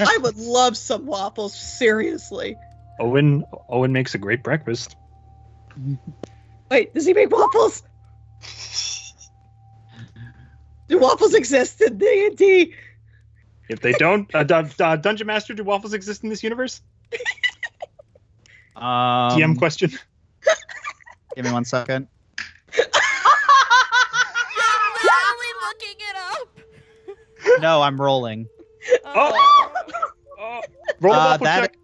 I would love some waffles, seriously. Owen makes a great breakfast. Wait, does he make waffles? Do waffles exist in D&D? If they don't, Dungeon Master, do waffles exist in this universe? DM question. Give me 1 second. You're literally looking it up. No, I'm rolling. Roll a waffle check.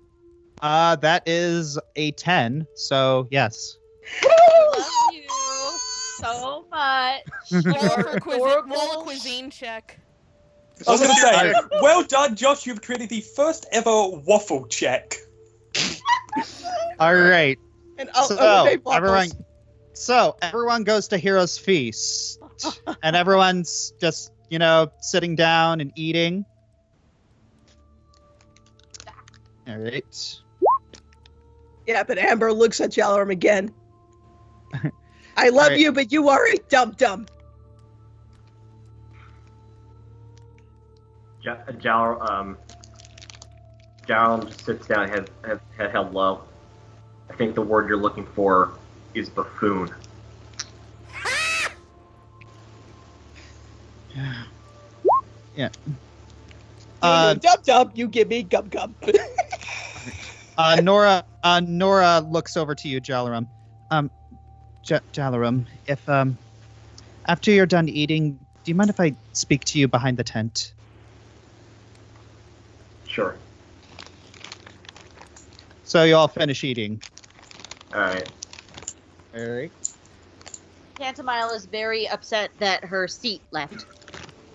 That is a 10, so yes. I love you so much. Roll a cuisine check. I was going to say, well done, Josh. You've created the first ever waffle check. All right. And everyone goes to Hero's Feast, and everyone's just sitting down and eating. All right. Yeah, but Amber looks at Jalaram again. I love you, but you are a dum-dum. Jalaram just sits down, head held low. I think the word you're looking for is buffoon. Yeah. Dum-dum, you give me gum-gum. Nora looks over to you, Jalaram. Jalaram, if after you're done eating, do you mind if I speak to you behind the tent? Sure. So you all finish eating. All right. Tantamile is very upset that her seat left.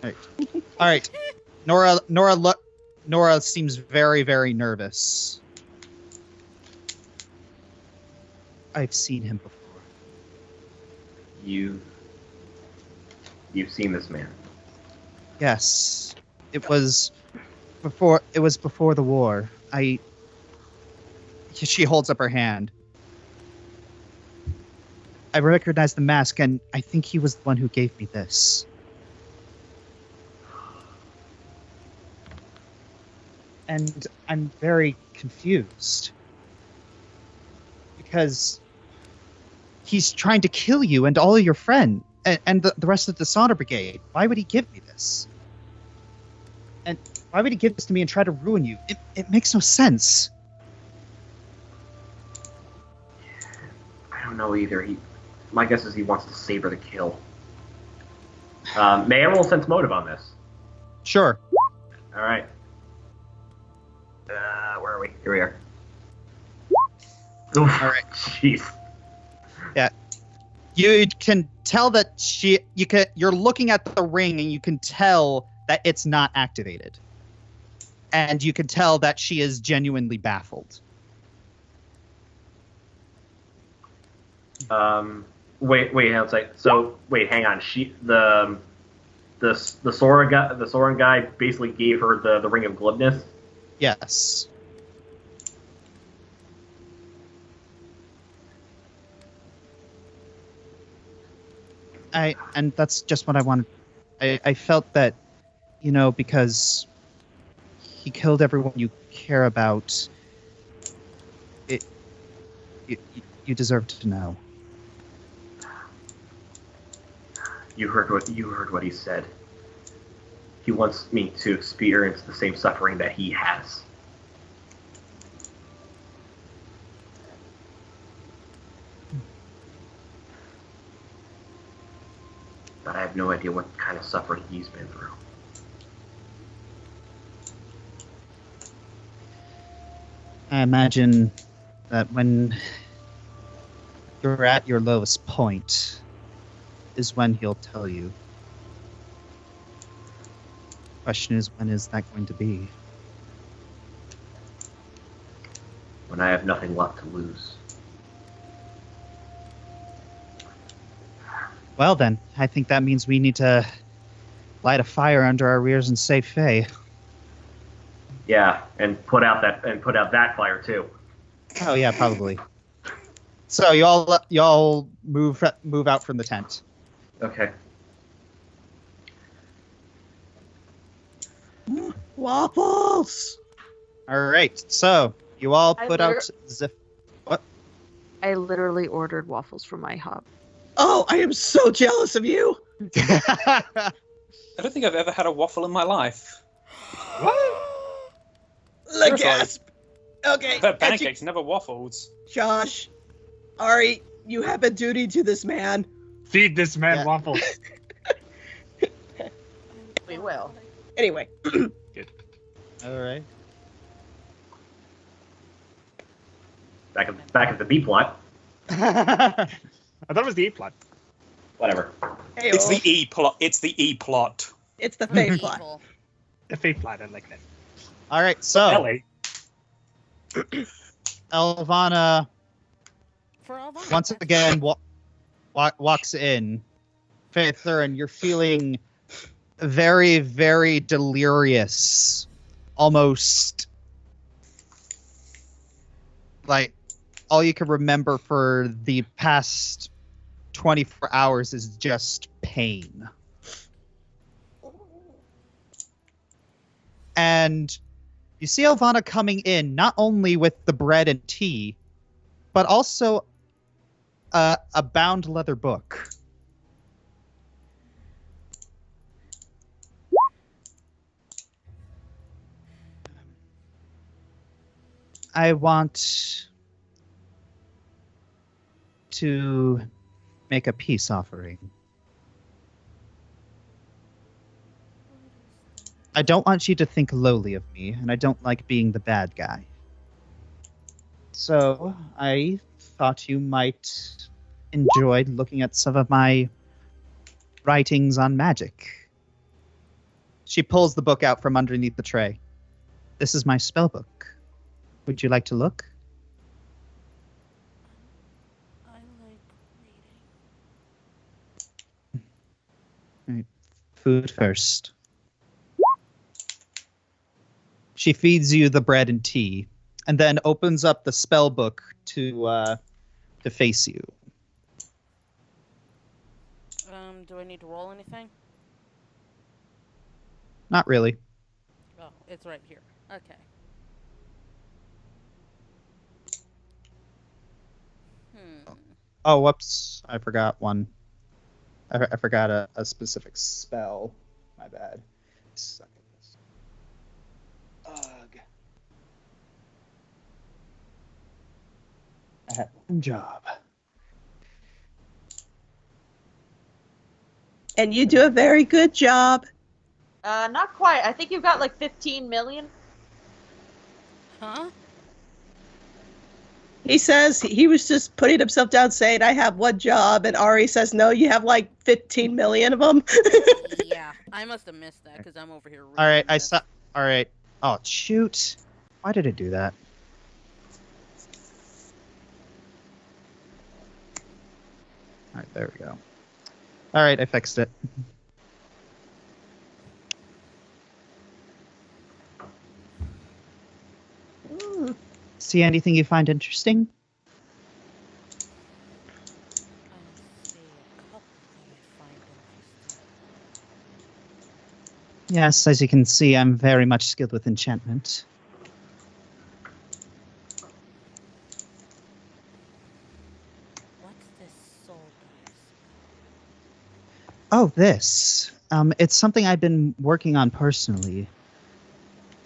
All right. Nora seems very, very nervous. I've seen him before. You've seen this man. Yes. It was before the war. She holds up her hand. I recognize the mask, and I think he was the one who gave me this. And I'm very confused. Because he's trying to kill you and all of your friends, and the rest of the Dishonor Brigade. Why would he give me this? And why would he give this to me and try to ruin you? It makes no sense. I don't know either. My guess is he wants to savor the kill. May I roll sense motive on this? Sure. All right. Where are we? Here we are. Oof. All right. Jeez. Yeah. You can tell that you're looking at the ring and you can tell that it's not activated. And you can tell that she is genuinely baffled. Wait, hang on. So, wait, hang on. The Soren guy basically gave her the ring of glibness. Yes. And that's just what I wanted. I felt that, because he killed everyone you care about, you deserve to know. You heard what he said. He wants me to experience the same suffering that he has. But I have no idea what kind of suffering he's been through. I imagine that when you're at your lowest point is when he'll tell you. Question is, when is that going to be? When I have nothing left to lose. Well then, I think that means we need to light a fire under our rears and save Faye. Yeah, and put out that fire too. Oh yeah, probably. So y'all move out from the tent. Okay. Waffles! All right, so you all I put out the. What? I literally ordered waffles from IHOP. Oh, I am so jealous of you. I don't think I've ever had a waffle in my life. The Seriously. gasp. Okay. I've had pancakes, never waffles. Josh, Ari, you have a duty to this man. Feed this man Yeah. waffles. We will. Anyway. All right. Back at the B plot. I thought it was the A plot. Whatever. Hey, It's the E plot. It's the E plot. It's the fake plot. Evil. The fake plot, I like that. All right, so Ellie. Elvana For all that. once again walks in. Faith Thurin, you're feeling very, very delirious. Almost like all you can remember for the past 24 hours is just pain. And you see Elvana coming in not only with the bread and tea, but also a bound leather book. I want to make a peace offering. I don't want you to think lowly of me, and I don't like being the bad guy. So I thought you might enjoy looking at some of my writings on magic. She pulls the book out from underneath the tray. This is my spell book. Would you like to look? I like reading. Food first. She feeds you the bread and tea, and then opens up the spell book to face you. Do I need to roll anything? Not really. Oh, it's right here. Okay. Oh, whoops! I forgot one. I forgot a specific spell. My bad. Suck at this. Ugh. I had one job. And you do a very good job. Not quite. I think you've got like 15 million. Huh? He says he was just putting himself down saying, I have one job. And Ari says, no, you have like 15 million of them. Yeah, I must have missed that because I'm over here. All right, reading I this. saw. All right. Oh shoot! Why did it do that? All right, there we go. All right, I fixed it. See anything you find interesting? I see a couple that I find interesting. Yes, as you can see, I'm very much skilled with enchantment. What's this soul dice? Oh, this. It's something I've been working on personally.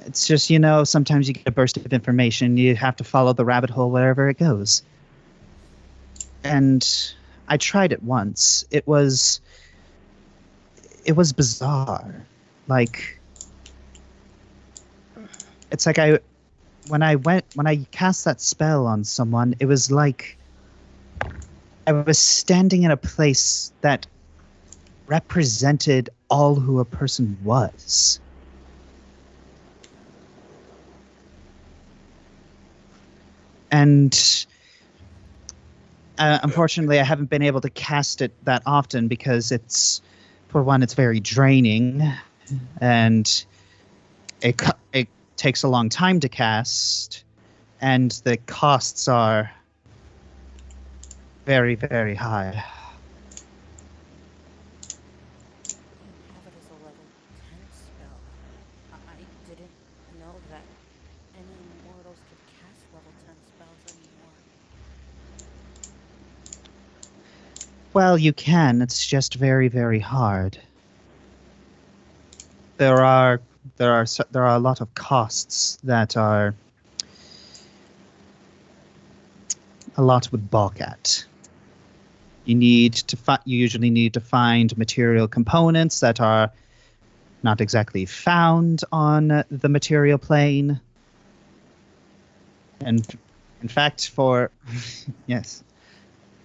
It's just, you know, sometimes you get a burst of information, you have to follow the rabbit hole wherever it goes. And I tried it once. It was bizarre. Like, it's like when I cast that spell on someone, it was like I was standing in a place that represented all who a person was. And unfortunately, I haven't been able to cast it that often because it's, for one, it's very draining, and it takes a long time to cast, and the costs are very, very high. You have it as a level 10 spell. I didn't know that any Well, you can. It's just very, very hard. There are a lot of costs that are a lot would balk at. You usually need to find material components that are not exactly found on the material plane. And in fact, for yes,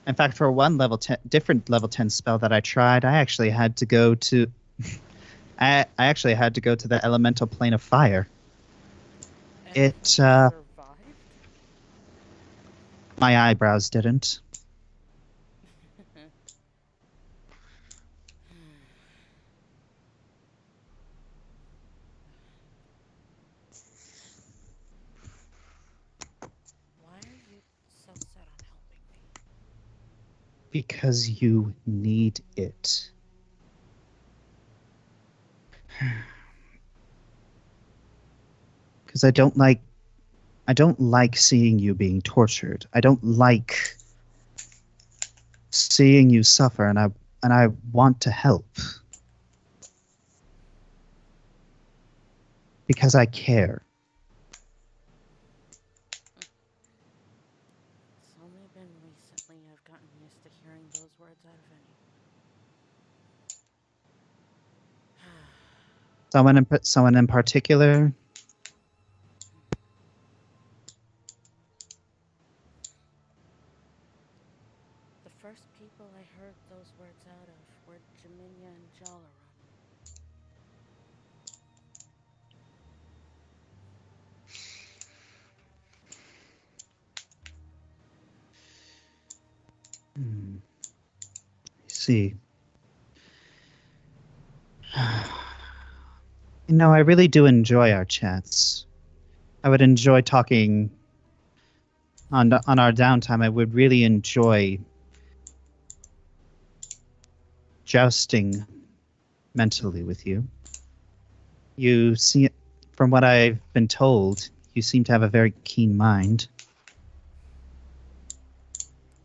in fact, for one different level 10 spell that I tried, I actually had to go to I actually had to go to the elemental plane of fire. And It you survived? my eyebrows didn't. Why are you so set on helping me? Because you need it. Because I don't like seeing you being tortured. I don't like seeing you suffer, and I want to help. Because I care. It's only been recently I've gotten used to hearing those words out of any. Someone in particular. The first people I heard those words out of were Jaminia and Jalaran. See. I really do enjoy our chats. I would enjoy talking on our downtime. I would really enjoy jousting mentally with you. You see, from what I've been told, you seem to have a very keen mind.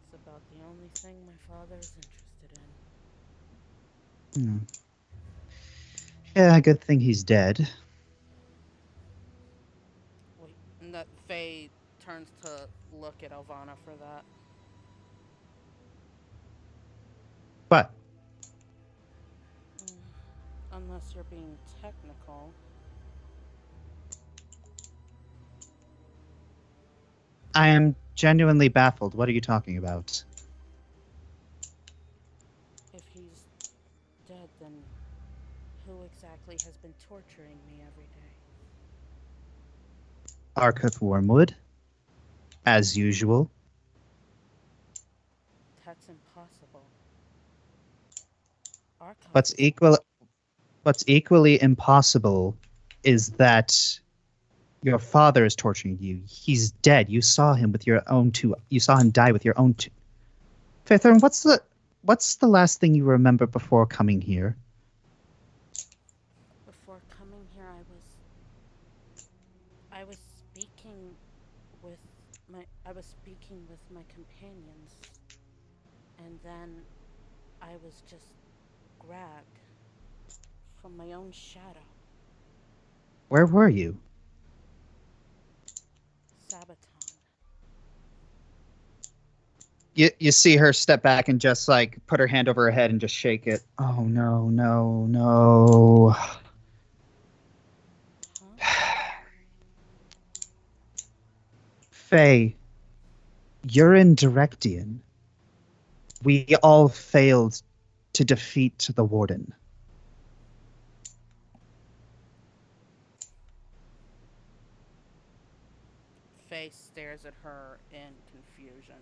It's about the only thing my father is interested in. Yeah, good thing he's dead. Wait, and that Faye turns to look at Elvana for that. But Unless you're being technical. I am genuinely baffled. What are you talking about? If he's dead, then who exactly has been torturing me every day? Arkuth Wormwood, as usual. That's impossible. Archive What's is- equally impossible is that your father is torturing you. He's dead. You saw him with your own two. You saw him die with your own two. Faithorn, what's the last thing you remember before coming here? Before coming here, I was speaking with my companions, and then I was just grabbed from my own shadow. Where were you? Sabaton. You see her step back and just like put her hand over her head and just shake it. Oh no, no, no. Faye, you're in Directian. We all failed to defeat the Warden. Faye stares at her in confusion.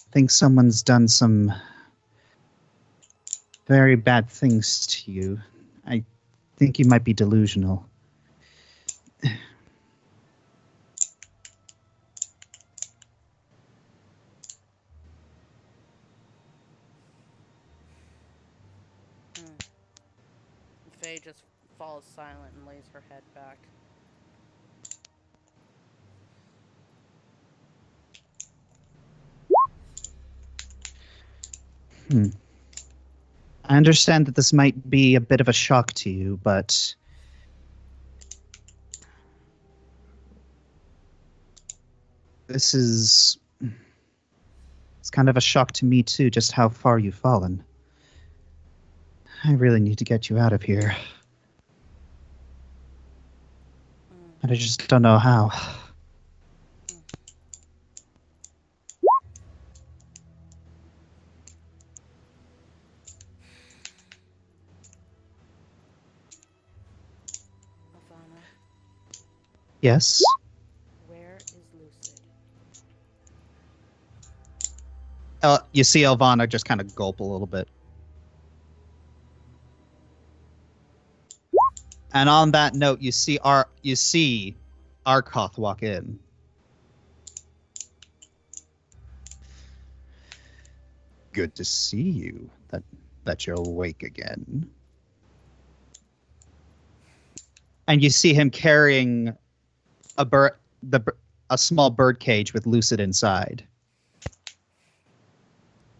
I think someone's done some very bad things to you. I think you might be delusional. Faye just falls silent and lays her head back. I understand that this might be a bit of a shock to you, but it's kind of a shock to me too, just how far you've fallen. I really need to get you out of here. And I just don't know how. Ivana, Yes? where is Lucid? You see Elvana just kind of gulp a little bit. And on that note, you see Arkoth walk in. Good to see you. That you're awake again. And you see him carrying a small bird cage with Lucid inside.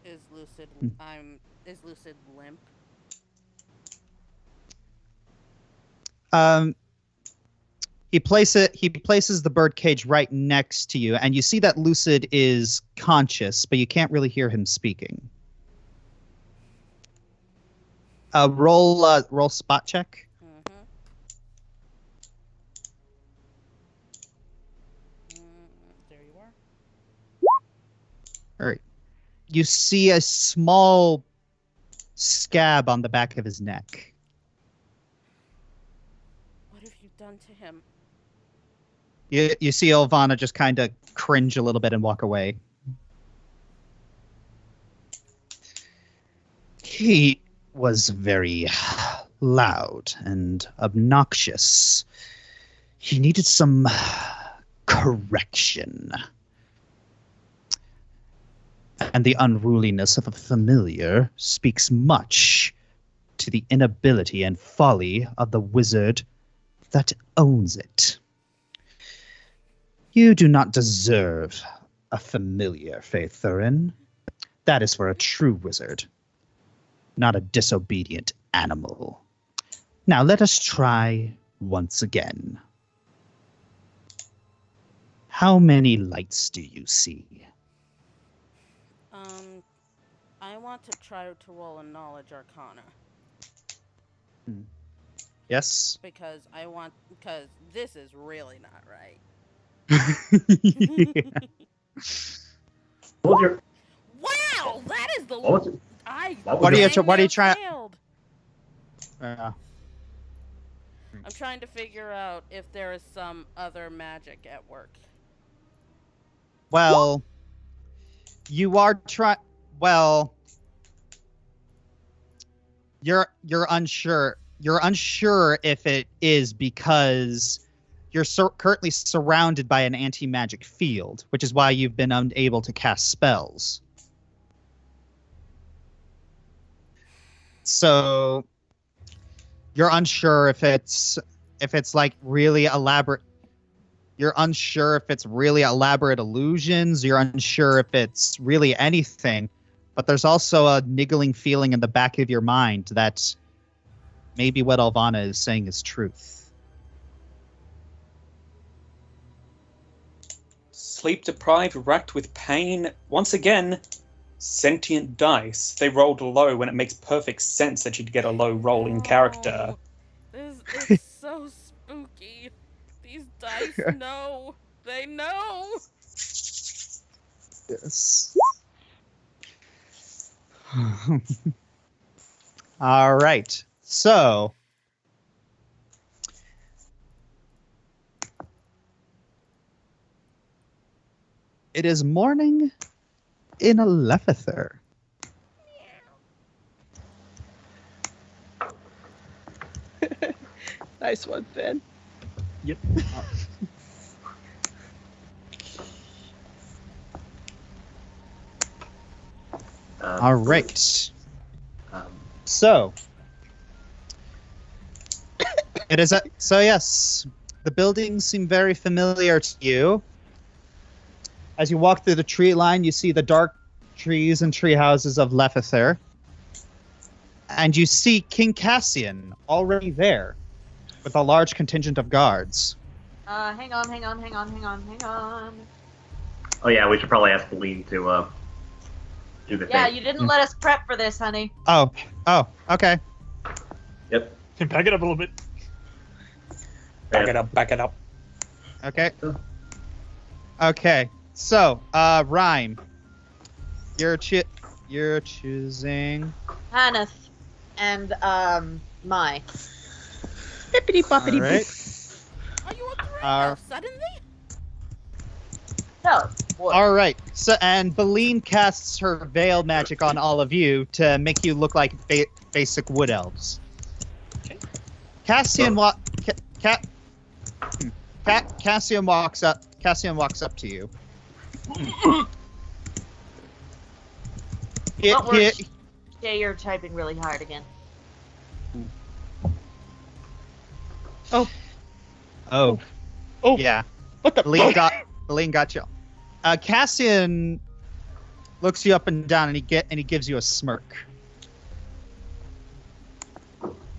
Is Lucid limp? He places the bird cage right next to you, and you see that Lucid is conscious, but you can't really hear him speaking. Roll spot check. Mm-hmm. There you are. All right. You see a small scab on the back of his neck. What have you done to him? You see Elvana just kind of cringe a little bit and walk away. He was very loud and obnoxious. He needed some correction. And the unruliness of a familiar speaks much to the inability and folly of the wizard that owns it. You do not deserve a familiar, Faith Thurin. That is for a true wizard, not a disobedient animal. Now let us try once again. How many lights do you see? I want to try to roll a knowledge arcana. Yes? Because this is really not right. What was your? Wow, that is the. What was it? What are you trying? Failed. I'm trying to figure out if there is some other magic at work. Well, you are trying. Well, you're unsure. You're unsure if it is because you're currently surrounded by an anti-magic field, which is why you've been unable to cast spells. So you're unsure if it's like really elaborate. You're unsure if it's really elaborate illusions. You're unsure if it's really anything. But there's also a niggling feeling in the back of your mind that maybe what Elvana is saying is truth. Sleep deprived, racked with pain. Once again, sentient dice. They rolled low when it makes perfect sense that you'd get a low roll in character. This is so spooky. These dice know. They know. Yes. All right. So it is morning in Alephither. Nice one, Finn. Yep. All right. Um, So It is so yes, the buildings seem very familiar to you. As you walk through the tree line, you see the dark trees and tree houses of Lefether. And you see King Cassian already there with a large contingent of guards. Hang on. Oh yeah, we should probably ask Feline to do the Yeah, thing. you didn't let us prep for this, honey. Oh, okay. Yep. Back it up a little bit. Back it up. Okay. Okay. So, Rhyme. You're choosing. Haneth and Mai. Bippity boppity All right. boop. Are you up right now, suddenly? No. What? All right. So, and Beline casts her veil magic on all of you to make you look like basic wood elves. Okay. Cassian Cassian walks up. Cassian walks up to you. Don't worry. Yeah, you're typing really hard again. Oh. Yeah. What the Beline got you. Cassian looks you up and down, and he gives you a smirk.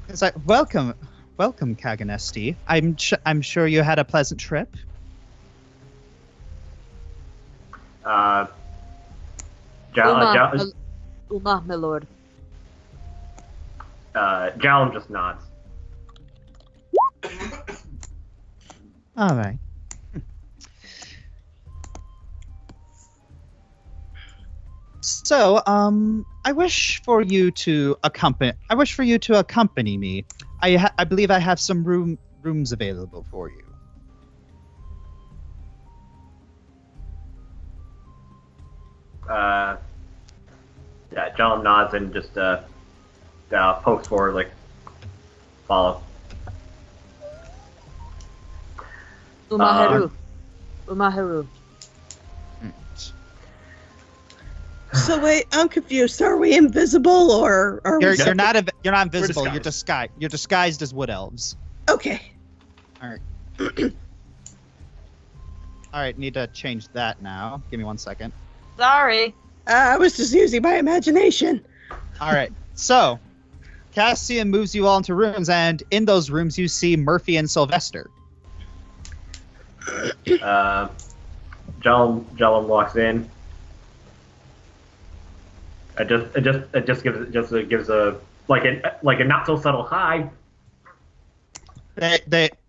It's like, welcome, Kaganesti. I'm sure you had a pleasant trip. Uma, my lord. Jallum just nods. All right. So, I wish for you to accompany me. I believe I have some rooms available for you. Yeah, Jallum nods and just pokes forward, like, follow. Umaharu. So wait, I'm confused. Are we invisible or are we? You're not invisible. We're You're disguised as wood elves. Okay. All right. All right. Need to change that now. Give me 1 second. Sorry. I was just using my imagination. All right. So, Cassian moves you all into rooms, and in those rooms you see Murphy and Sylvester. Jallum walks in. It just gives a not so subtle hi.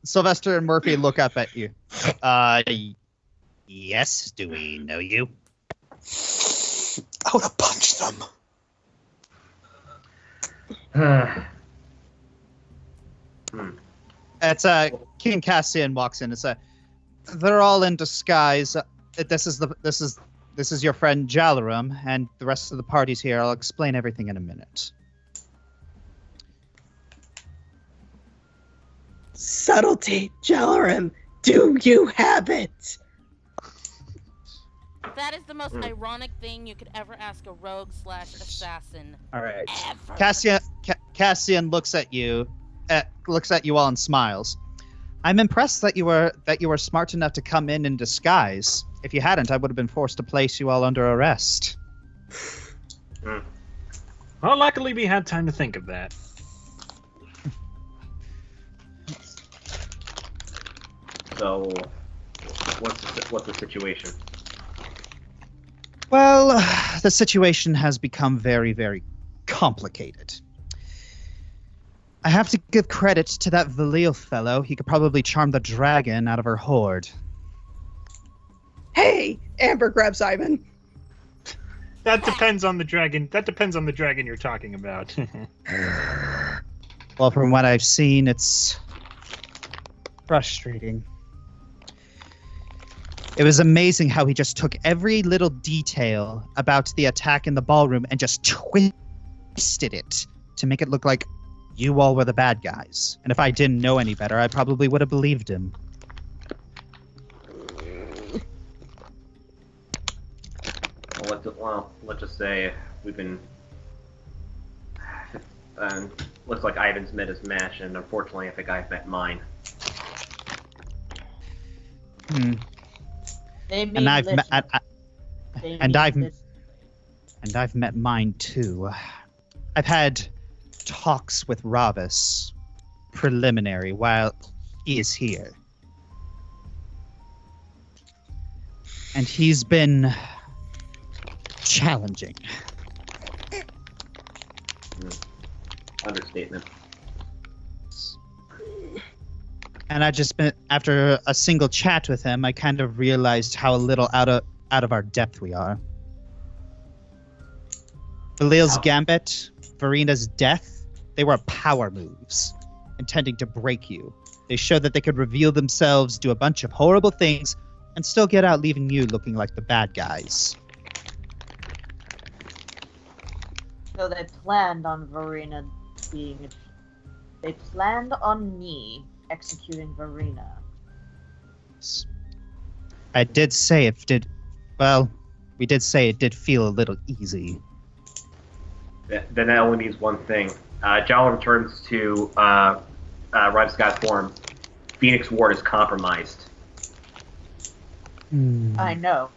Sylvester and Murphy look up at you. Yes. Do we know you? I would have punched them. It's King Cassian walks in. They're all in disguise. This is your friend Jalarum, and the rest of the party's here. I'll explain everything in a minute. Subtlety, Jalarum. Do you have it? That is the most ironic thing you could ever ask a rogue/assassin. All right. Ever. Cassian looks at you all and smiles. I'm impressed that you were smart enough to come in disguise. If you hadn't, I would have been forced to place you all under arrest. Well, luckily we had time to think of that. So, what's the situation? Well, the situation has become very, very complicated. I have to give credit to that Valil fellow. He could probably charm the dragon out of her horde. Hey, Amber grabs Ivan. That depends on the dragon. That depends on the dragon you're talking about. Well, from what I've seen, it's frustrating. It was amazing how he just took every little detail about the attack in the ballroom and just twisted it to make it look like you all were the bad guys. And if I didn't know any better, I probably would have believed him. Let's just say we've been looks like Ivan's met his match, and unfortunately, I think I've met mine. They mean And I've literally. I've met mine too. I've had talks with Ravis, preliminary, while he is here. And he's been challenging. Understatement. And I just been after a single chat with him, I kind of realized how little out of our depth we are. Valil's Gambit, Verina's death, they were power moves, intending to break you. They showed that they could reveal themselves, do a bunch of horrible things, and still get out leaving you looking like the bad guys. So they planned on Verena being. They planned on me executing Verena. I did say we did say it did feel a little easy. Then that only means one thing. Jalo returns to Ride Sky form. Phoenix Ward is compromised. I know.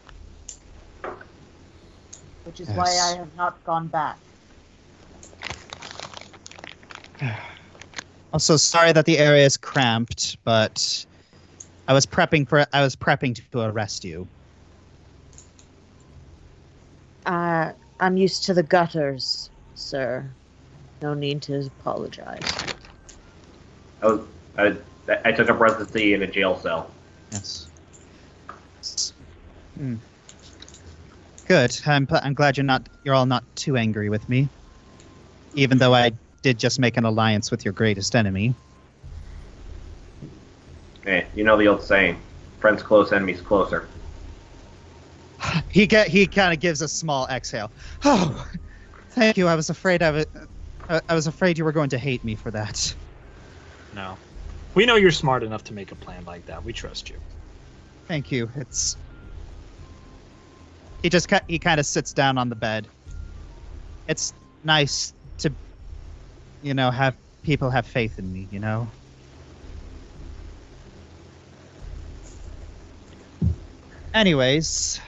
Which is why I have not gone back. Also, sorry that the area is cramped, but I was prepping to arrest you. I'm used to the gutters, sir. No need to apologize. I took up residency in a jail cell. Yes. Good. I'm glad you're all not too angry with me. Even though I did just make an alliance with your greatest enemy. Hey, you know the old saying, friends close, enemies closer. He kind of gives a small exhale. Oh, thank you. I was afraid you were going to hate me for that. No. We know you're smart enough to make a plan like that. We trust you. Thank you. He kind of sits down on the bed. It's nice to, have people have faith in me, Anyways,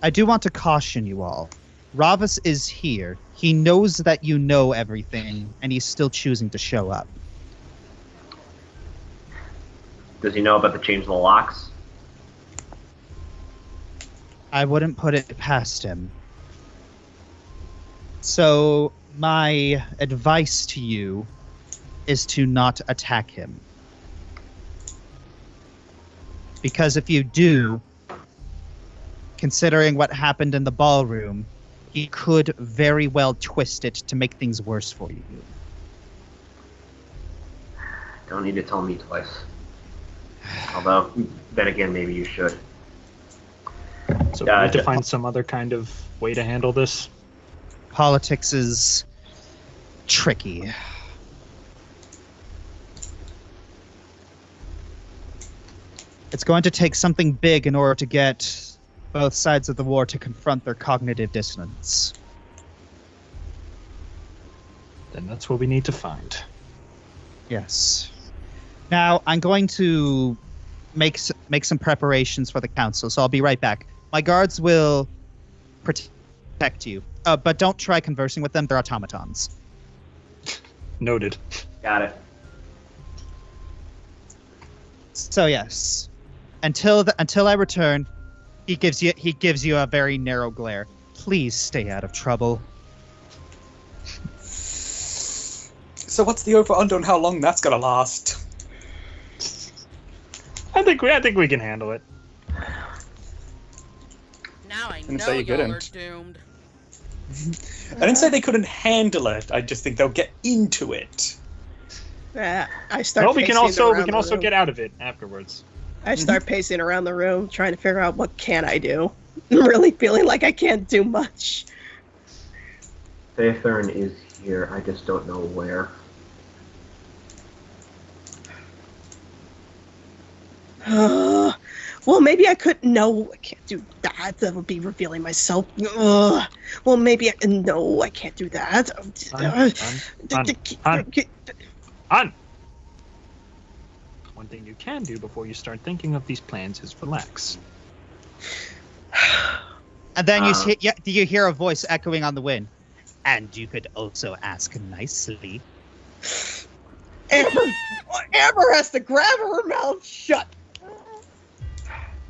I do want to caution you all. Ravis is here. He knows that you know everything, and he's still choosing to show up. Does he know about the change of the locks? I wouldn't put it past him. So, my advice to you is to not attack him. Because if you do, considering what happened in the ballroom, he could very well twist it to make things worse for you. Don't need to tell me twice. Although, then again, maybe you should. So we need to find some other kind of way to handle this. Politics is tricky. It's going to take something big in order to get both sides of the war to confront their cognitive dissonance. Then that's what we need to find. Yes. Now, I'm going to make some preparations for the council, so I'll be right back. My guards will protect you, but don't try conversing with them. They're automatons. Noted. Got it. So yes, until I return, he gives you a very narrow glare. Please stay out of trouble. So what's the over-under on how long that's gonna last? I think we can handle it. Now I Didn't know say you y'all are couldn't. doomed. I didn't say they couldn't handle it. I just think they'll get into it. I start. Well, we can also room. get out of it afterwards. I start pacing around the room, trying to figure out what can I do. I'm really feeling like I can't do much. Faithern is here. I just don't know where. Well, maybe I could. No, I can't do that. That would be revealing myself. Ugh. Well, maybe no, I can't do that. On. One thing you can do before you start thinking of these plans is relax. And then you hear a voice echoing on the wind. And you could also ask nicely. Amber has to grab her mouth shut.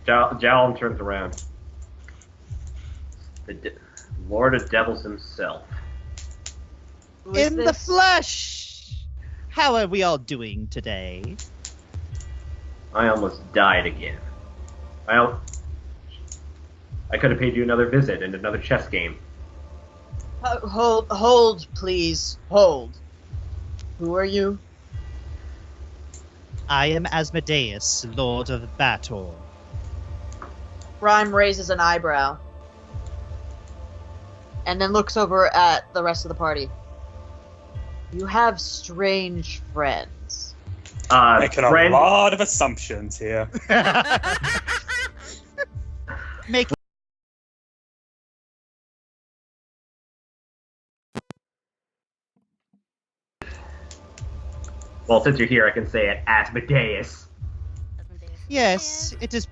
Jalum turns around. The Lord of Devils himself. In the flesh! How are we all doing today? I almost died again. I could have paid you another visit and another chess game. Hold, please. Hold. Who are you? I am Asmodeus, Lord of Bator. Rhyme raises an eyebrow. And then looks over at the rest of the party. You have strange friends. Making a lot of assumptions here. Well, since you're here, I can say it. Asmodeus. Yes, it is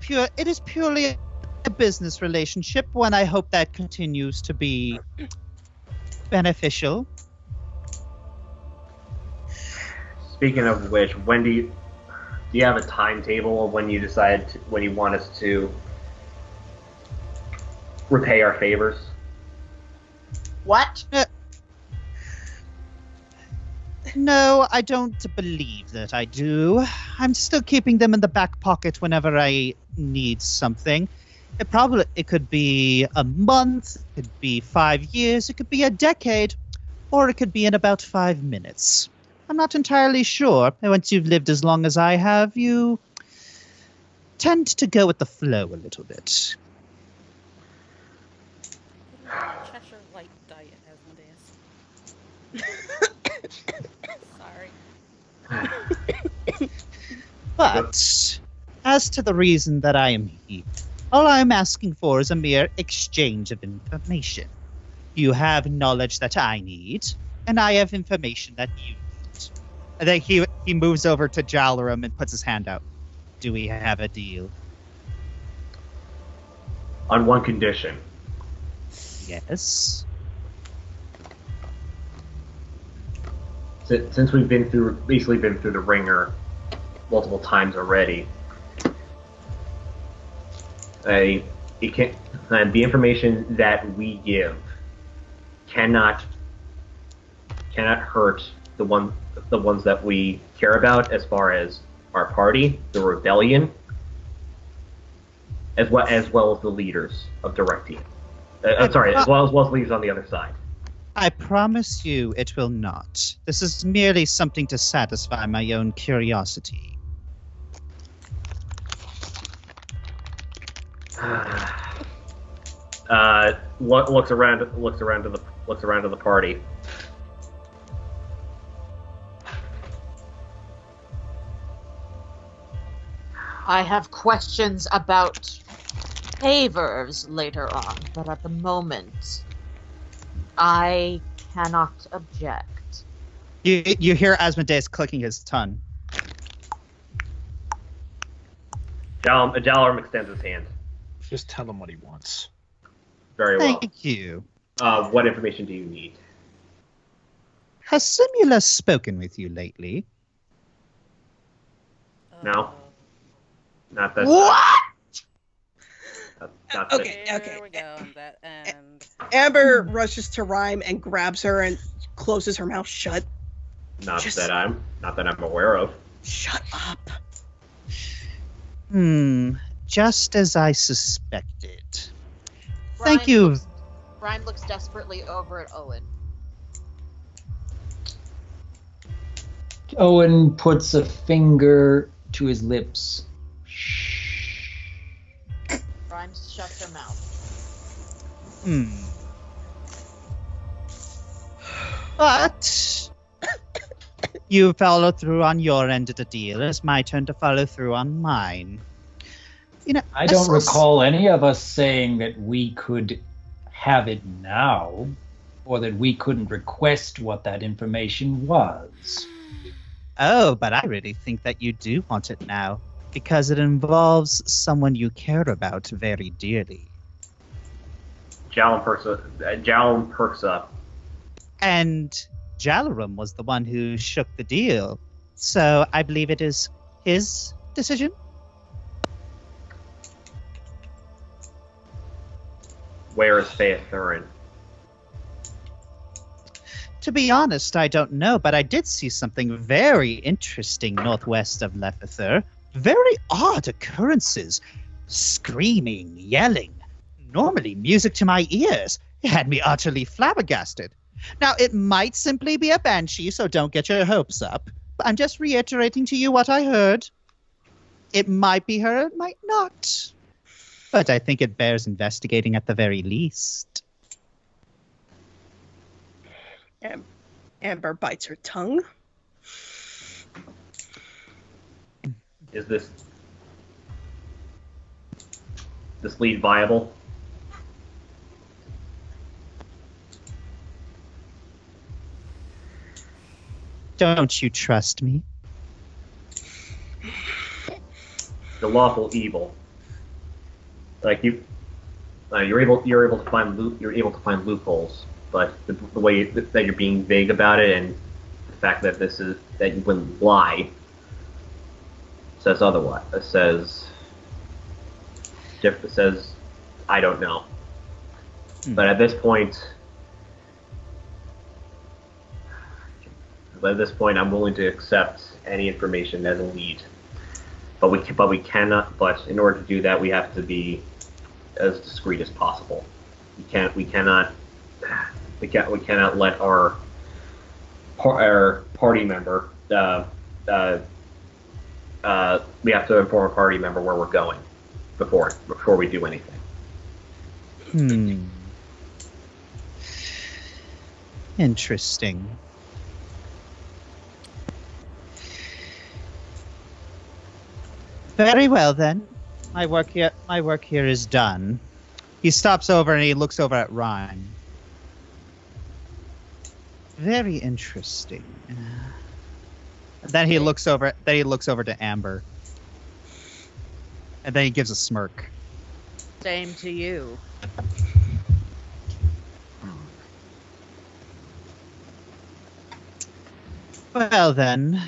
purely a business relationship, one I hope that continues to be beneficial. Speaking of which, when do you have a timetable of when you when you want us to repay our favors? What? No, I don't believe that I do. I'm still keeping them in the back pocket whenever I need something. It could be a month, it could be 5 years, it could be a decade, or it could be in about 5 minutes. I'm not entirely sure. Once you've lived as long as I have, you tend to go with the flow a little bit. Cheshire Light diet, Asmodeus. Sorry. But as to the reason that I am here, all I'm asking for is a mere exchange of information. You have knowledge that I need, and I have information that you need. And then he moves over to Jalarum and puts his hand out. Do we have a deal? On one condition. Yes. Since we've basically been through the ringer multiple times already, the information that we give cannot hurt the ones that we care about, as far as our party, the rebellion, as well as the leaders of Direct Team. As well as leaders on the other side. I promise you it will not. This is merely something to satisfy my own curiosity. Looks around to the party. I have questions about favors later on, but at the moment, I cannot object. You hear Asmodeus clicking his tongue. Jalarum extends his hand. Just tell him what he wants. Very well. Thank you. What information do you need? Has Simula spoken with you lately? No. Not that. What? Not Okay. There we go. That end. Amber rushes to Rhyme and grabs her and closes her mouth shut. Not that I'm aware of. Shut up. Just as I suspected. Thank you. Rhyme looks desperately over at Owen. Owen puts a finger to his lips. Rhyme shuts her mouth. But you follow through on your end of the deal. It's my turn to follow through on mine. I don't recall any of us saying that we could have it now, or that we couldn't request what that information was. Oh, but I really think that you do want it now, because it involves someone you care about very dearly. Jalum perks up. And Jalarum was the one who shook the deal, so I believe it is his decision? Where is Theathurin? To be honest, I don't know, but I did see something very interesting northwest of Lefether. Very odd occurrences. Screaming, yelling. Normally music to my ears. It had me utterly flabbergasted. Now, it might simply be a banshee, so don't get your hopes up. I'm just reiterating to you what I heard. It might be her, it might not. But I think it bears investigating at the very least. Amber bites her tongue. Is this lead viable? Don't you trust me? The lawful evil. Like you're able to find loopholes, but the way that you're being vague about it, and the fact that that you wouldn't lie, says otherwise. It says I don't know. But at this point, I'm willing to accept any information as a lead. But we cannot. But in order to do that, we have to be as discreet as possible. We cannot let our party member. We have to inform a party member where we're going before we do anything. Interesting. Very well then. My work here is done. He stops over and he looks over at Rhyme. Very interesting. Then he looks over to Amber. And then he gives a smirk. Same to you. Well then,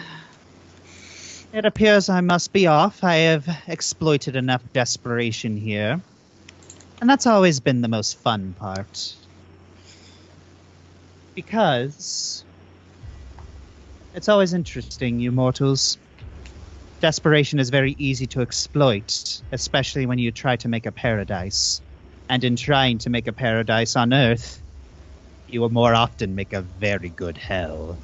it appears I must be off. I have exploited enough desperation here. And that's always been the most fun part. Because it's always interesting, you mortals. Desperation is very easy to exploit, especially when you try to make a paradise. And in trying to make a paradise on Earth, you will more often make a very good hell.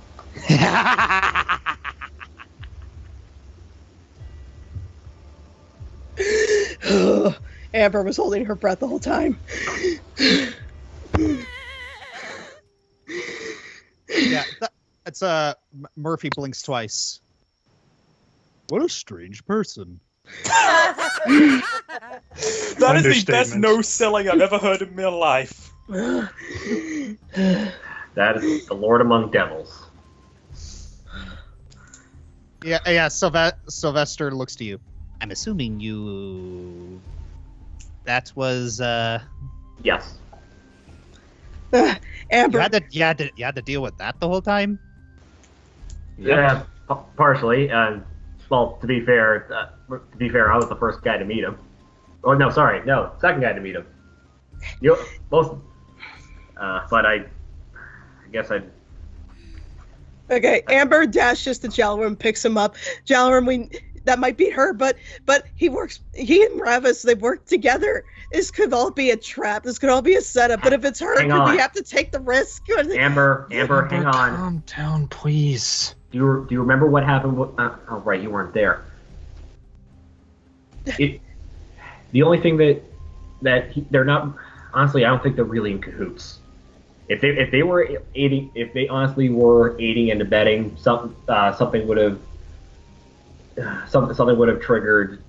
Amber was holding her breath the whole time. Yeah, it's Murphy blinks twice. What a strange person. That is the best no-selling I've ever heard in my life. That is the Lord among devils. Yeah. Sylvester looks to you. I'm assuming you. That was. Yes. Amber. You had to deal with that the whole time. Yeah, partially. Well, to be fair, I was the first guy to meet him. Oh no, sorry, no, second guy to meet him. But I guess I. Okay, Amber dashes to Jalarum, picks him up. Jalarum, that might be her, but he and Ravis, they work together. This could all be a trap. This could all be a setup. But if it's her, we have to take the risk. Amber, hang on. Calm down, please. Do you remember what happened? Oh, right, you weren't there. The only thing that they're not, honestly, I don't think they're really in cahoots. If they honestly were aiding and abetting, something would have triggered,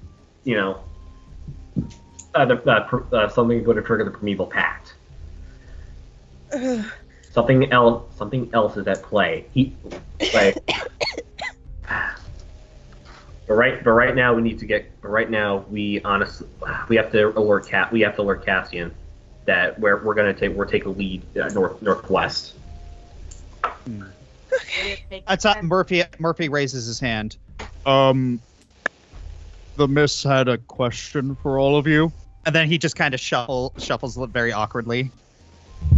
something going to trigger the Primeval Pact. Something else is at play. But right now we need to get. But right now we honestly we have to alert Cassian that we're take a lead northwest. That's Murphy raises his hand. The Miss had a question for all of you. And then he just kind of shuffles very awkwardly.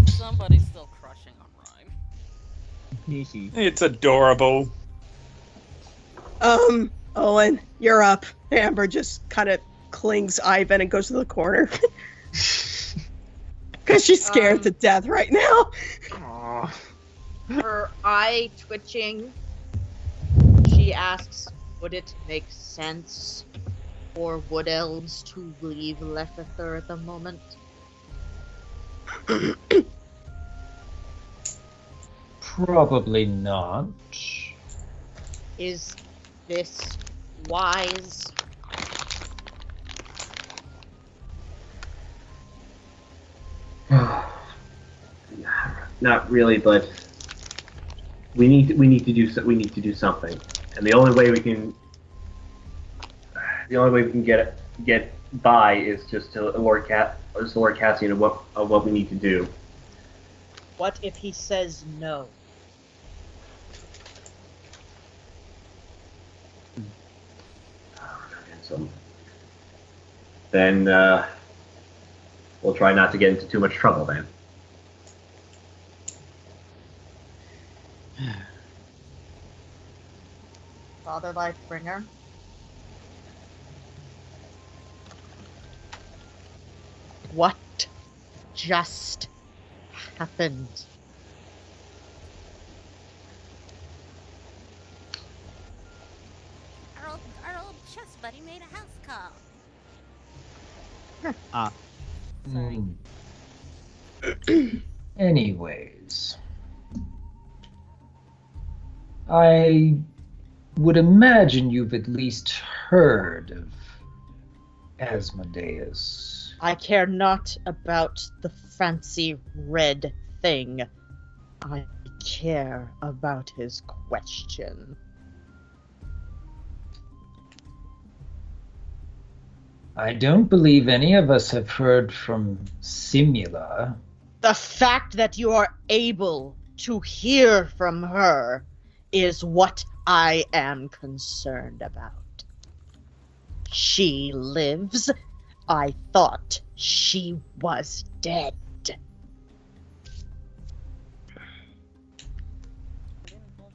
Somebody's still crushing on Rhyme. It's adorable. Owen, you're up. Amber just kind of clings Ivan and goes to the corner. Because she's scared to death right now. Her eye twitching, she asks, would it make sense for wood elves to leave Lefether at the moment? Probably not. Is this wise? Not really, but we need to do something, and the only way we can get by is just to alert Cassian of what we need to do. What if he says no? So then we'll try not to get into too much trouble then. Father Lightbringer. What just happened? Our old chess buddy made a house call. Anyways, I would imagine you've at least heard of Asmodeus. I care not about the fancy red thing. I care about his question. I don't believe any of us have heard from Simula. The fact that you are able to hear from her is what I am concerned about. She lives. I thought she was dead.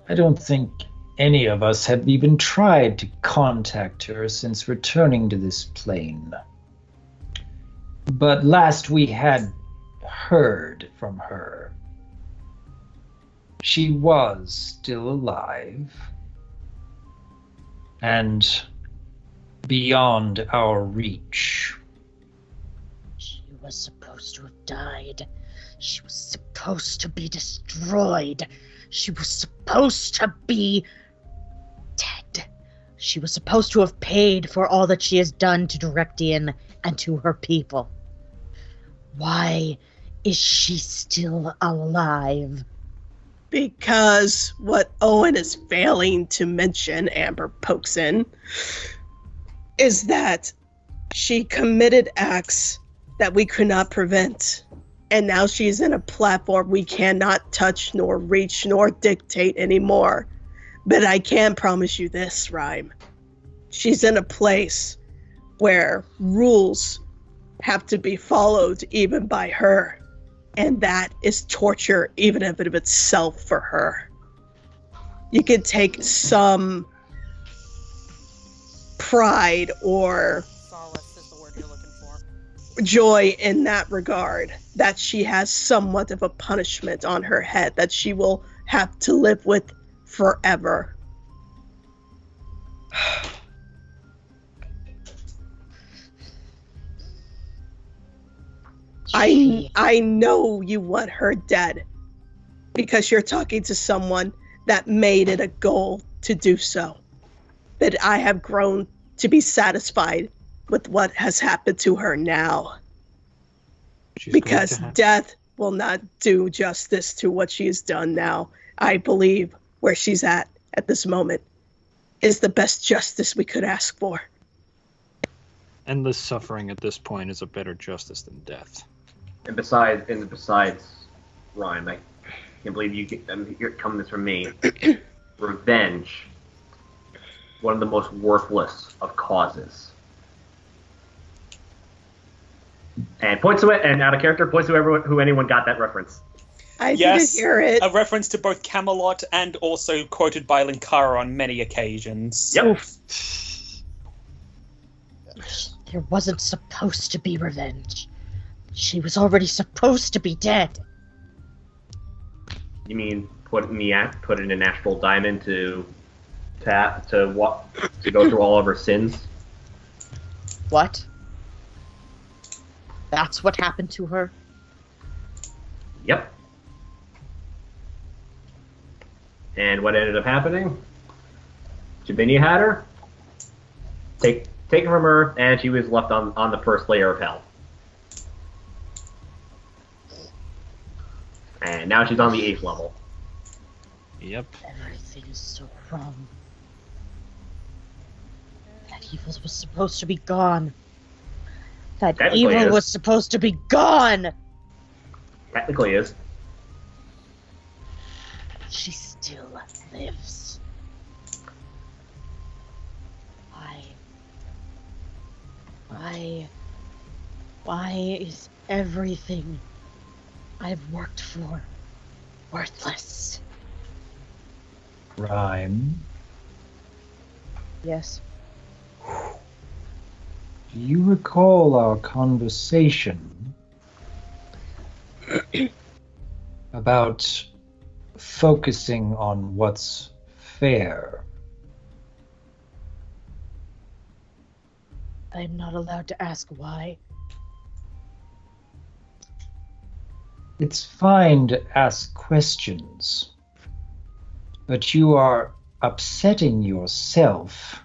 I don't think any of us have even tried to contact her since returning to this plane. But last we had heard from her, she was still alive and beyond our reach. She was supposed to have died. She was supposed to be destroyed. She was supposed to be dead. She was supposed to have paid for all that she has done to Directian and to her people. Why is she still alive? Because what Owen is failing to mention, Amber pokes in, is that she committed acts that we could not prevent. And now she's in a platform we cannot touch, nor reach, nor dictate anymore. But I can promise you this, Rhyme. She's in a place where rules have to be followed even by her. And that is torture, even if it of itself for her. You could take some pride or Solace is the word you're looking for. joy in that regard, that she has somewhat of a punishment on her head that she will have to live with forever. I know you want her dead because you're talking to someone that made it a goal to do so. But I have grown to be satisfied with what has happened to her now. She's Because going to have- death will not do justice to what she has done now. I believe where she's at this moment is the best justice we could ask for. Endless suffering at this point is a better justice than death. And besides, Ryan, I can't believe you're coming this from me. Revenge, one of the most worthless of causes. And points to it, and out of character, points to everyone who anyone got that reference. I Yes, didn't hear it. a reference to both Camelot and also quoted by Linkara on many occasions. Yep. There wasn't supposed to be revenge. She was already supposed to be dead. You mean put in an astral diamond to go through all of her sins? What? That's what happened to her? Yep. And what ended up happening? Javinia had her. Take her from her, and she was left on the first layer of hell. And now she's on the 8th level. Yep. Everything is so wrong. That evil was supposed to be gone. That Technically evil is. was supposed to be gone! Technically is. She still lives. Why is everything I've worked for worthless? Rhyme. Yes. Do you recall our conversation about focusing on what's fair? I'm not allowed to ask why. It's fine to ask questions, but you are upsetting yourself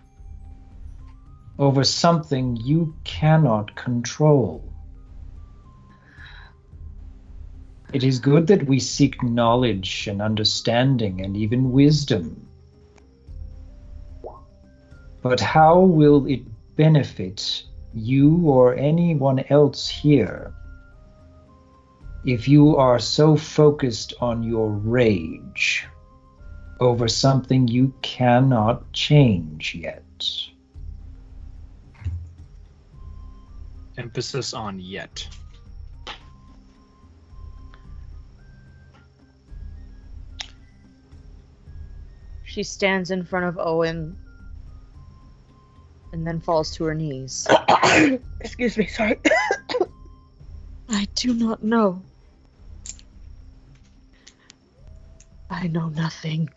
over something you cannot control. It is good that we seek knowledge and understanding and even wisdom. But how will it benefit you or anyone else here if you are so focused on your rage over something you cannot change yet? Emphasis on yet. She stands in front of Owen and then falls to her knees. Excuse me, sorry. I do not know. I know nothing.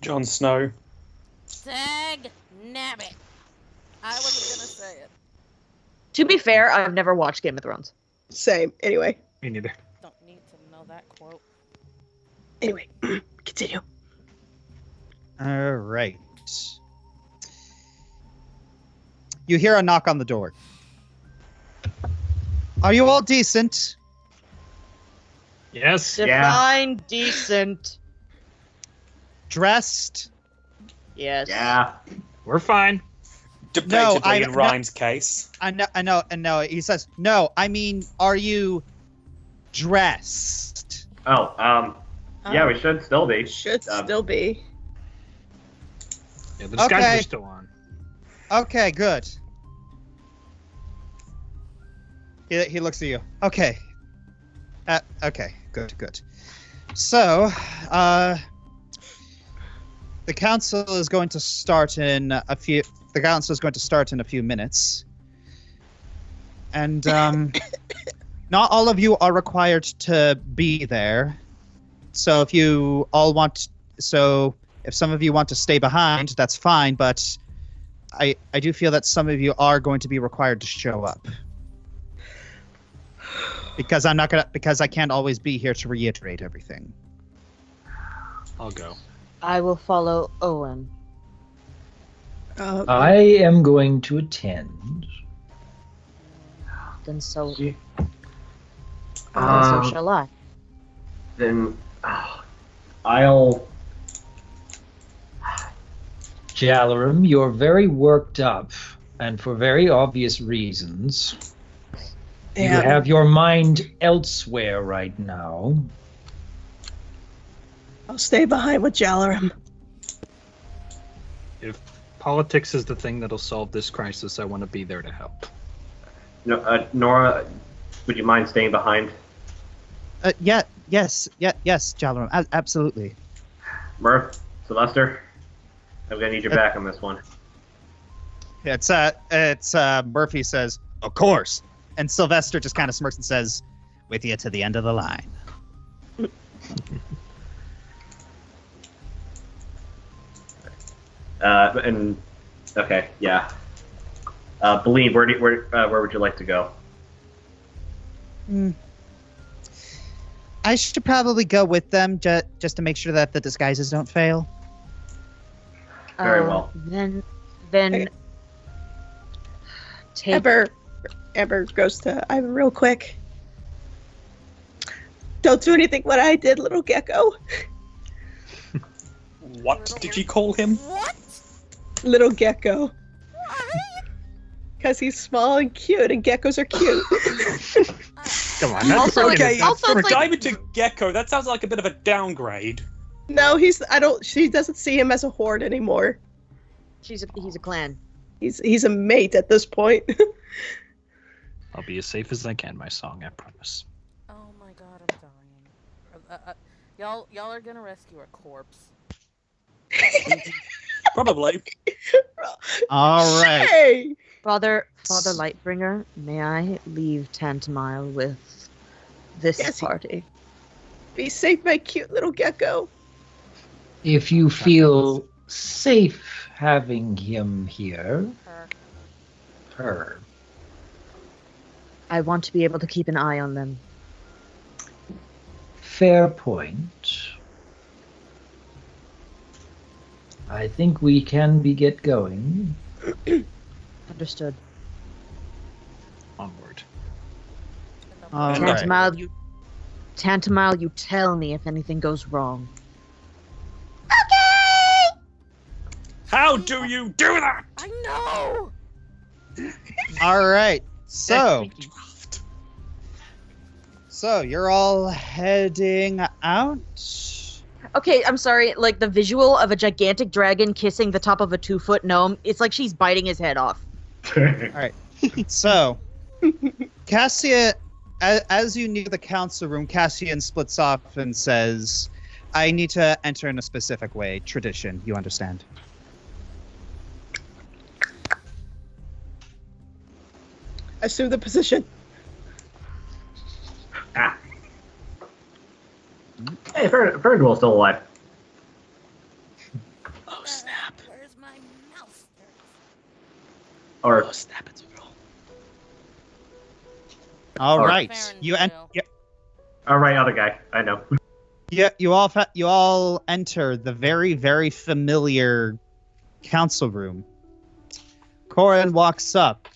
Jon Snow. Dag nabbit. I wasn't gonna say it. To be fair, I've never watched Game of Thrones. Same. Anyway. Me neither. Don't need to know that quote. Anyway, continue. All right. You hear a knock on the door. Are you all decent? Yes. Define decent. Dressed? Yes. Yeah. We're fine. Debatably in Ryan's case. I know. He says, no, I mean, are you dressed? Yeah, we should still be. Should still be. Yeah, the disguises Okay. are still on. Okay, good. He looks at you. Okay. Okay, good. So, the council is going to start in a few. The council is going to start in a few minutes, and not all of you are required to be there. So, if you all want, if some of you want to stay behind, that's fine. But I do feel that some of you are going to be required to show up. Because I can't always be here to reiterate everything. I'll go. I will follow Owen. I am going to attend. Then so Um, shall I. Then I'll. Jalaram, you're very worked up, and for very obvious reasons. You Yeah. have your mind elsewhere right now. I'll stay behind with Jalaram. If politics is the thing that'll solve this crisis, I want to be there to help. No, Nora, would you mind staying behind? Yes, Jalaram, absolutely. Murph, Sylvester, I'm gonna need your back on this one. It's Murphy says, of course. And Sylvester just kind of smirks and says, with you to the end of the line. Okay, yeah. Believe, where would you like to go? I should probably go with them just to make sure that the disguises don't fail. Very well. Then take. Amber goes to Ivan real quick. Don't do anything what I did, little gecko. What did you call him? What? Little gecko. Why? Because he's small and cute, and geckos are cute. Come on, that's Also, bringing it okay, down. also From it's like, diamond to gecko, that sounds like a bit of a downgrade. No, she doesn't see him as a horde anymore. he's a clan. He's a mate at this point. I'll be as safe as I can, my song, I promise. Oh my god, I'm dying. Y'all are gonna rescue a corpse. Probably. All right. Hey! Father Lightbringer, may I leave Tantamile with this Yes, party? Be safe, my cute little gecko. If you feel safe having him here, her. I want to be able to keep an eye on them. Fair point. I think we can get going. Understood. Onward. All right. Tantamile, you tell me if anything goes wrong. How do you do that? I know. All right. So you're all heading out. Okay, I'm sorry. Like the visual of a gigantic dragon kissing the top of a 2-foot gnome, it's like she's biting his head off. All right. So, Cassian, as you near the council room, Cassian splits off and says, I need to enter in a specific way. Tradition, you understand. Assume the position. Hey, Fernduel's still alive. Oh, snap. Where's my mouse? Or Oh, snap, it's a girl. All All right. Fair and You square. all right, other guy. I know. you all enter the very, very familiar council room. Corin walks up,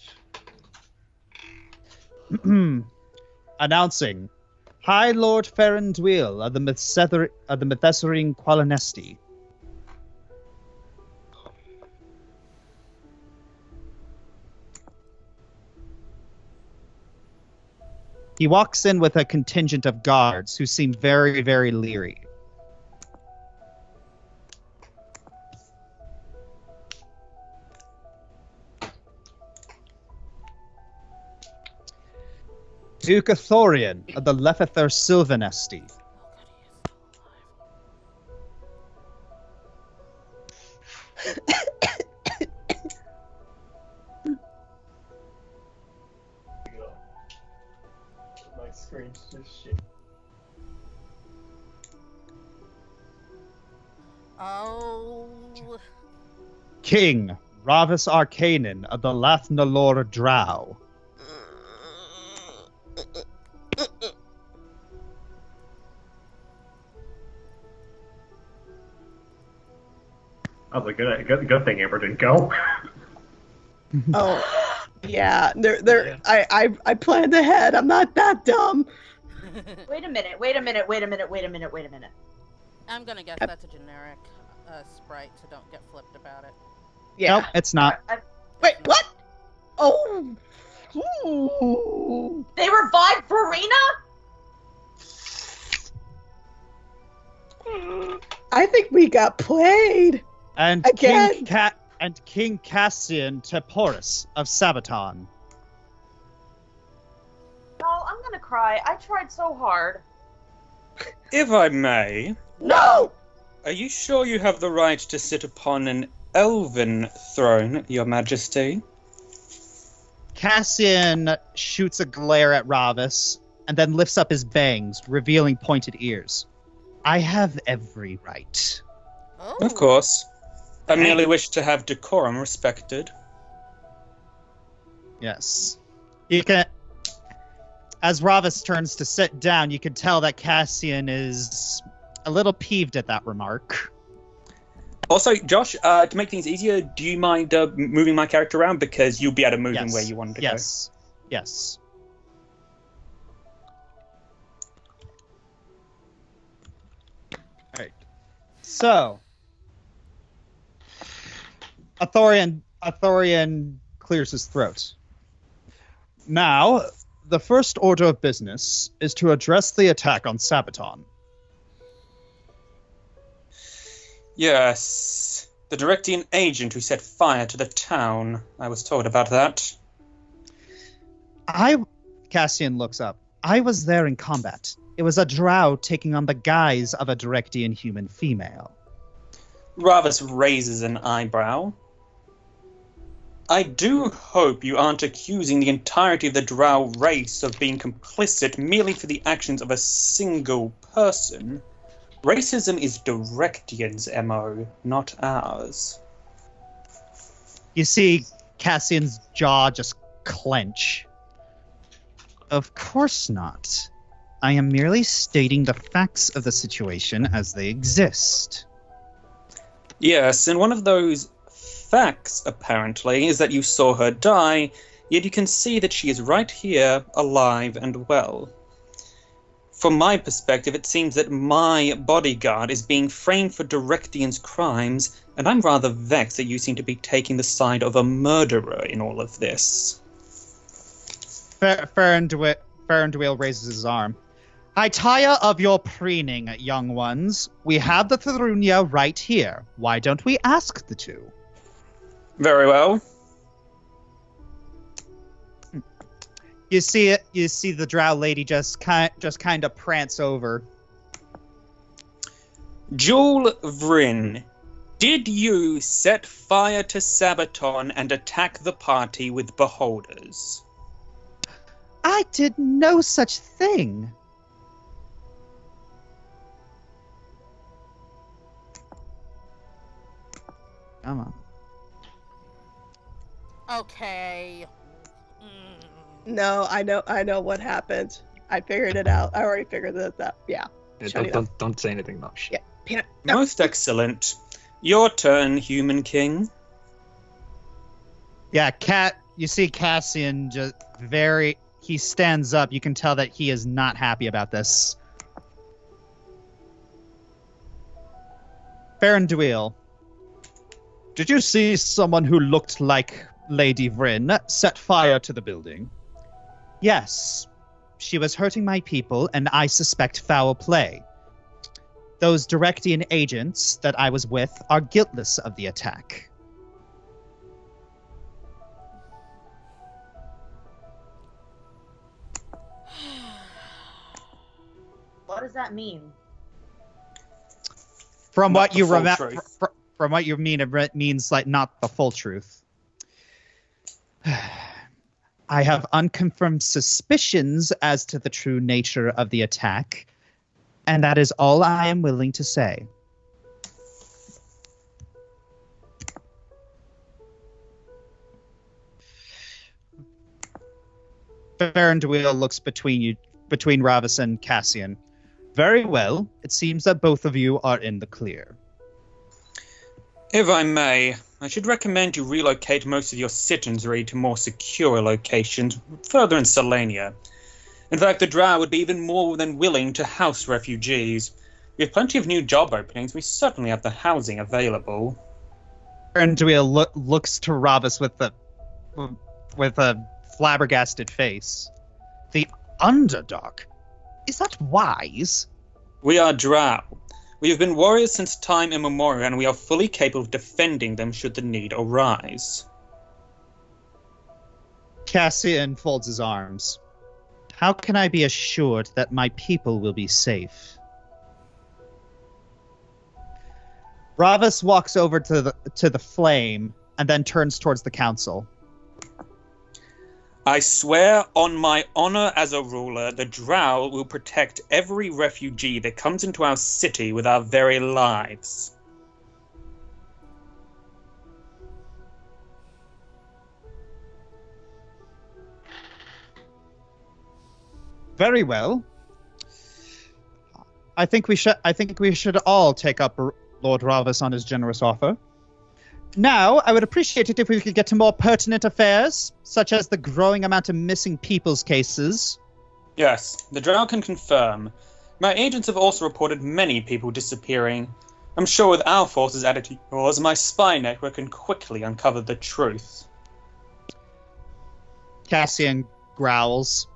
announcing, High Lord Ferendwil of the Methesserine Qualinesti. He walks in with a contingent of guards who seem very, very leery. Duke Athorian of the Lefether Sylvanesti. My screen's just shit. Oh. King Ravis Arcanin of the Lathnalor Drow. was like, good thing Amber didn't go. Oh, yeah. I planned ahead. I'm not that dumb. Wait a minute. I'm gonna guess that's a generic sprite, so don't get flipped about it. Yeah. Nope, it's not. Wait, what? Oh. Ooh. They revived Verena? I think we got played. And Again. King Cassian Teporus of Sabaton. Oh, I'm gonna cry. I tried so hard. If I may, No. are you sure you have the right to sit upon an elven throne, Your Majesty? Cassian shoots a glare at Ravis and then lifts up his bangs, revealing pointed ears. I have every right. Oh. Of course. I merely wish to have decorum respected. Yes. You can. As Ravis turns to sit down, you can tell that Cassian is a little peeved at that remark. Also, Josh, to make things easier, do you mind moving my character around? Because you'll be able to move him where you want to go. Yes. Alright. So, Athorian clears his throat. Now, the first order of business is to address the attack on Sabaton. Yes. The Directian agent who set fire to the town. I was told about that. Cassian looks up. I was there in combat. It was a drow taking on the guise of a Directian human female. Ravis raises an eyebrow. I do hope you aren't accusing the entirety of the drow race of being complicit merely for the actions of a single person. Racism is Directian's MO, not ours. You see Cassian's jaw just clench. Of course not. I am merely stating the facts of the situation as they exist. Yes, and one of those facts, apparently, is that you saw her die, yet you can see that she is right here, alive and well. From my perspective, it seems that my bodyguard is being framed for Directian's crimes, and I'm rather vexed that you seem to be taking the side of a murderer in all of this. Farenduil raises his arm. I tire of your preening, young ones. We have the Tharunia right here. Why don't we ask the two? Very well. You see the drow lady just kind of prance over. Jewel Vryn, did you set fire to Sabaton and attack the party with beholders? I did no such thing. Come on. Okay. No, I know what happened. I figured it out. I already figured that. Yeah. Don't say anything about shit. Yeah. Peanut. No. Most excellent. Your turn, Human King. Yeah, you see Cassian he stands up. You can tell that he is not happy about this. Farenduil, did you see someone who looked like Lady Vryn set fire to the building? Yes. She was hurting my people, and I suspect foul play. Those Directian agents that I was with are guiltless of the attack. What does that mean? From Not what the you full remember, truth. from what you mean, it means like not the full truth. I have unconfirmed suspicions as to the true nature of the attack, and that is all I am willing to say. Farenduil looks between Ravis and Cassian. Very well. It seems that both of you are in the clear. If I may, I should recommend you relocate most of your citizenry to more secure locations further in Selenia. In fact, the Drow would be even more than willing to house refugees. We have plenty of new job openings. We certainly have the housing available. And Dwayne looks to Ravis with a flabbergasted face. The Underdark? Is that wise? We are Drow. We have been warriors since time immemorial, and we are fully capable of defending them should the need arise. Cassian folds his arms. How can I be assured that my people will be safe? Ravis walks over to the flame and then turns towards the council. I swear on my honor as a ruler, the Drow will protect every refugee that comes into our city with our very lives. Very well. I think we should all take up Lord Ravis on his generous offer. Now, I would appreciate it if we could get to more pertinent affairs, such as the growing amount of missing people's cases. Yes, the Drow can confirm. My agents have also reported many people disappearing. I'm sure with our forces added to yours, my spy network can quickly uncover the truth. Cassian growls.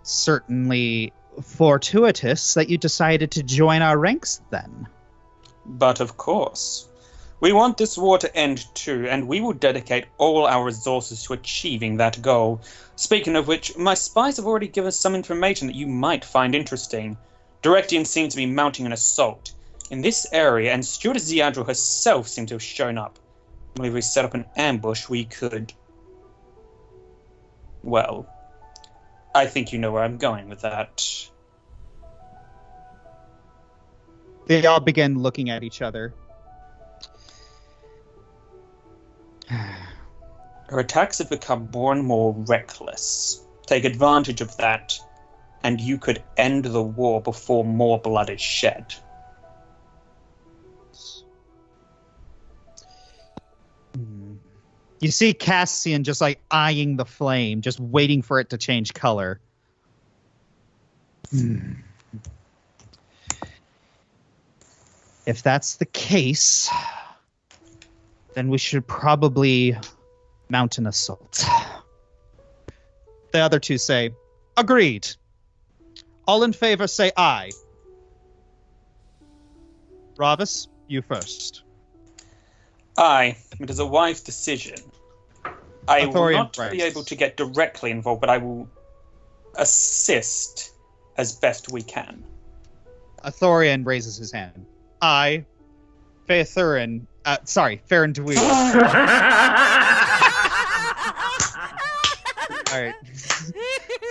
Certainly fortuitous that you decided to join our ranks, then. But of course. We want this war to end too, and we will dedicate all our resources to achieving that goal. Speaking of which, my spies have already given us some information that you might find interesting. Directian seems to be mounting an assault in this area, and Stewardess Ziadro herself seems to have shown up. I believe we set up an ambush, we could... Well, I think you know where I'm going with that. They all begin looking at each other. Her attacks have become more and more reckless. Take advantage of that, and you could end the war before more blood is shed. You see Cassian just like eyeing the flame, just waiting for it to change color. If that's the case, then we should probably mount an assault. The other two say, agreed. All in favor say aye. Ravis, you first. Aye, it is a wise decision. I will Arthurian not be rights. able to get directly involved, but I will assist as best we can. Athorian raises his hand. Aye. Faerun Dweeb. All right.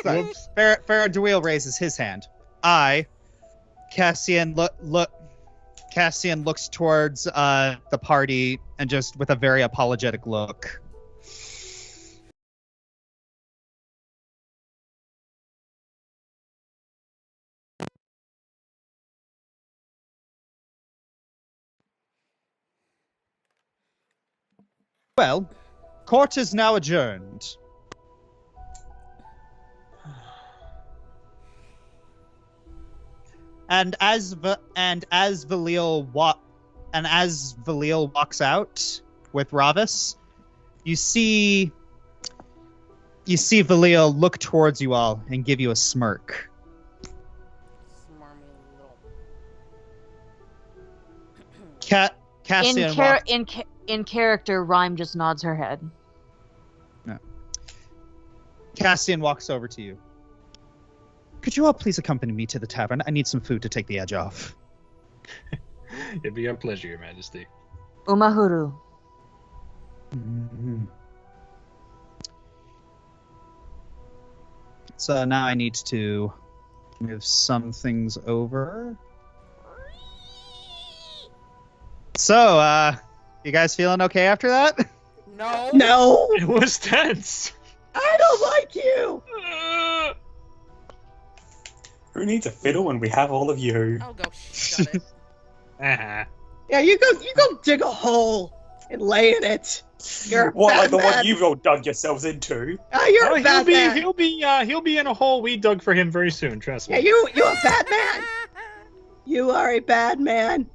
Sorry. Faerun Dweeb raises his hand. Aye. Cassian Cassian looks towards the party and just with a very apologetic look. Well, court is now adjourned. And as Valil walks out with Ravis, you see Valil look towards you all and give you a smirk. Cassian In character, Rhyme just nods her head. No. Cassian walks over to you. Could you all please accompany me to the tavern? I need some food to take the edge off. It'd be our pleasure, Your Majesty. Umahuru. Mm-hmm. So now I need to move some things over. So, you guys feeling okay after that? No. No, It was tense. I don't like you. Who needs a fiddle when we have all of you? Oh, go shut it. Uh-huh. Yeah, you go dig a hole. and lay in it. You're a What, bad like the man. one you've all dug yourselves into? You're Oh, a bad man. he'll be in a hole we dug for him very soon. Trust Yeah, me. you a bad man. You are a bad man.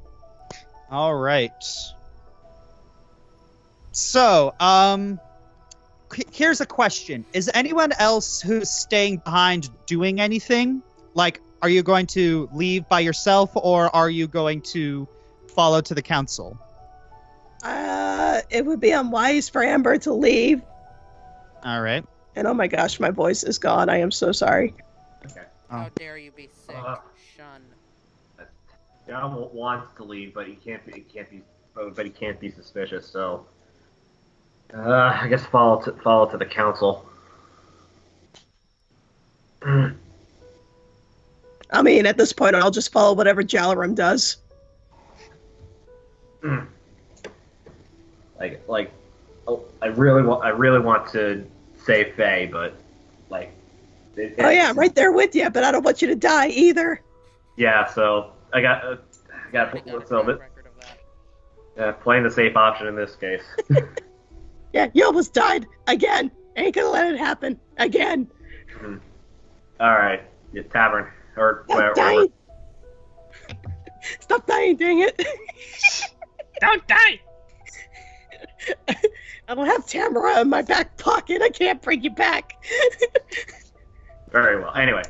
All right. So, here's a question: is anyone else who's staying behind doing anything? Like, are you going to leave by yourself, or are you going to follow to the council? It would be unwise for Amber to leave. All right. And oh my gosh, my voice is gone. I am so sorry. Okay. How dare you be sick? Shun. John wants to leave, but he can't be suspicious. So, I guess follow to the council. I mean, at this point, I'll just follow whatever Jalaram does. I really want to save Faye, but like. Oh yeah, I'm right there with you, but I don't want you to die either. Yeah, so I got playing the safe option in this case. Yeah, you almost died again. Ain't gonna let it happen again. All right, yeah, tavern or Stop wherever. dying. Stop dying, dang it. Don't die! I don't have Tamara in my back pocket. I can't bring you back. Very well. Anyway,